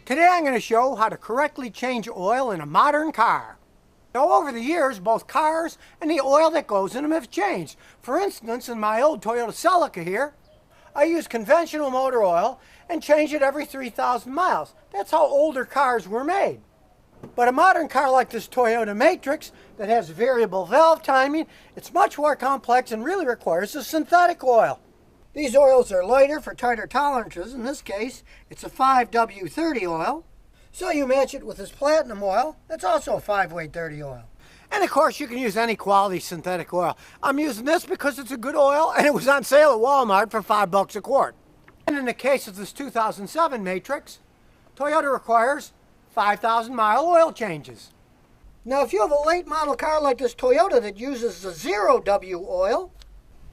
Today I'm going to show how to correctly change oil in a modern car. Now over the years, both cars and the oil that goes in them have changed. For instance, in my old Toyota Celica here, I use conventional motor oil and change it every 3,000 miles. That's how older cars were made. But a modern car like this Toyota Matrix that has variable valve timing, it's much more complex and really requires a synthetic oil. These oils are lighter for tighter tolerances. In this case, it's a 5W30 oil. So you match it with this platinum oil. That's also a 5-way dirty oil. And of course, you can use any quality synthetic oil. I'm using this because it's a good oil and it was on sale at Walmart for $5 a quart. And in the case of this 2007 Matrix, Toyota requires 5,000-mile oil changes. Now, if you have a late model car like this Toyota that uses the 0W oil,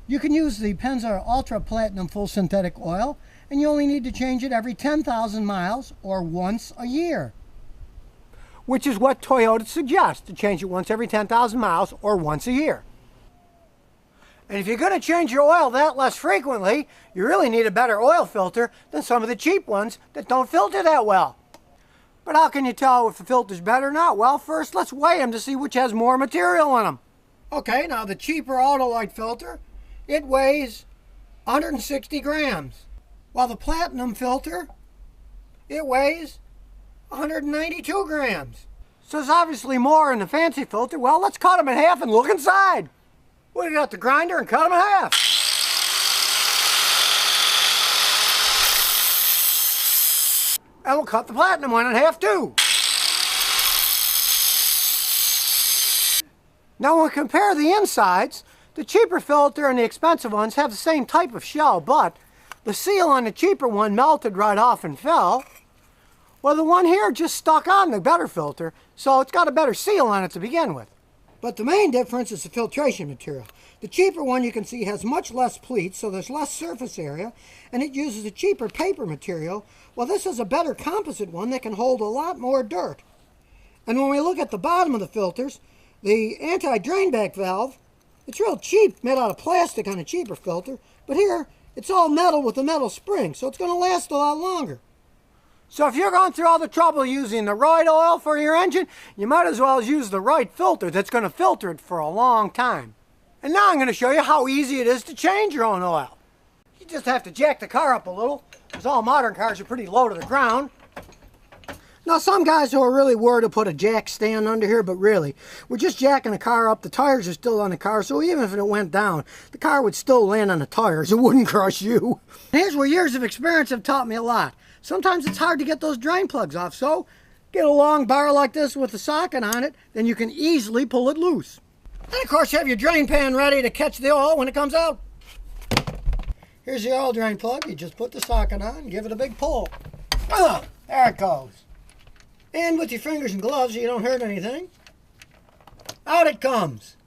you can use the Pennzoil Ultra Platinum Full Synthetic Oil, and you only need to change it every 10,000 miles or once a year. Which is what Toyota suggests, to change it once every 10,000 miles or once a year. And if you're going to change your oil that less frequently, you really need a better oil filter than some of the cheap ones that don't filter that well. But how can you tell if the filter's better or not? Well, first let's weigh them to see which has more material in them. Okay, now the cheaper Autolite filter, it weighs 160 grams. While the Platinum filter, it weighs 192 grams. So there's obviously more in the fancy filter. Well, let's cut them in half and look inside. We got the grinder and cut them in half. And we'll cut the Platinum one in half too. Now when we compare the insides, the cheaper filter and the expensive ones have the same type of shell, but the seal on the cheaper one melted right off and fell. Well, the one here just stuck on the better filter, so it's got a better seal on it to begin with. But the main difference is the filtration material. The cheaper one you can see has much less pleats, so there's less surface area, and it uses a cheaper paper material, while this is a better composite one that can hold a lot more dirt. And when we look at the bottom of the filters, the anti-drain back valve, it's real cheap, made out of plastic on a cheaper filter, but here it's all metal with a metal spring, so it's going to last a lot longer. So if you're going through all the trouble using the right oil for your engine, you might as well use the right filter that's going to filter it for a long time. And now I'm going to show you how easy it is to change your own oil. You just have to jack the car up a little, because all modern cars are pretty low to the ground. Now some guys are really worried to put a jack stand under here, but really, we're just jacking the car up. The tires are still on the car, so even if it went down, the car would still land on the tires. It wouldn't crush you. And here's where years of experience have taught me a lot. Sometimes it's hard to get those drain plugs off, so get a long bar like this with a socket on it, then you can easily pull it loose. And of course, you have your drain pan ready to catch the oil when it comes out. Here's the oil drain plug. You just put the socket on and give it a big pull. Oh, there it goes. And with your fingers and gloves, so you don't hurt anything. Out it comes.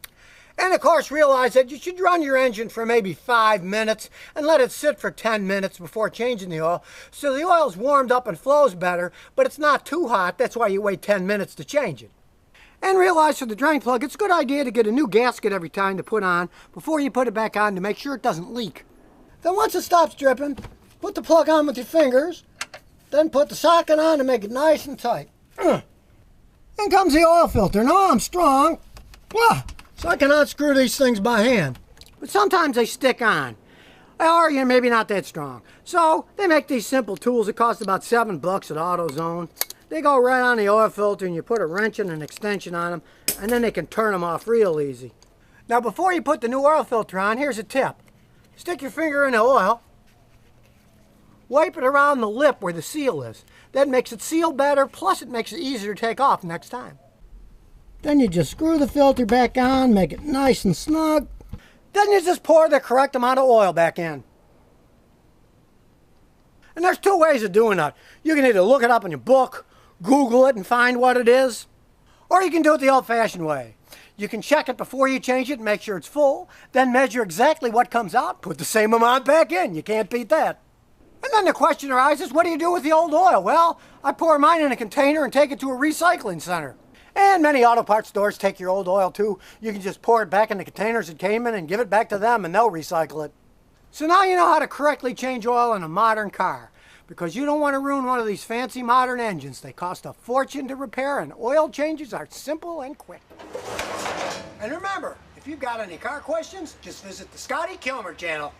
And of course, realize that you should run your engine for maybe 5 minutes and let it sit for 10 minutes before changing the oil, so the oil's warmed up and flows better, but it's not too hot. That's why you wait 10 minutes to change it. And realize for the drain plug, it's a good idea to get a new gasket every time to put on before you put it back on to make sure it doesn't leak. Then once it stops dripping, put the plug on with your fingers, then put the socket on to make it nice and tight. In comes the oil filter. Now I'm strong, so I can unscrew these things by hand. But sometimes they stick on, or you're maybe not that strong. So they make these simple tools that cost about $7 at AutoZone. They go right on the oil filter, and you put a wrench and an extension on them, and then they can turn them off real easy. Now before you put the new oil filter on, here's a tip. Stick your finger in the oil, wipe it around the lip where the seal is. That makes it seal better, plus it makes it easier to take off next time. Then you just screw the filter back on, make it nice and snug. Then you just pour the correct amount of oil back in. And there's 2 ways of doing that. You can either look it up in your book, Google it and find what it is, or you can do it the old-fashioned way. You can check it before you change it and make sure it's full, then measure exactly what comes out, put the same amount back in. You can't beat that. And then the question arises, what do you do with the old oil? Well, I pour mine in a container and take it to a recycling center. And many auto parts stores take your old oil too. You can just pour it back in the containers it came in and give it back to them and they'll recycle it. So now you know how to correctly change oil in a modern car. because you don't want to ruin one of these fancy modern engines. They cost a fortune to repair, and oil changes are simple and quick. And remember, if you've got any car questions, just visit the Scotty Kilmer channel.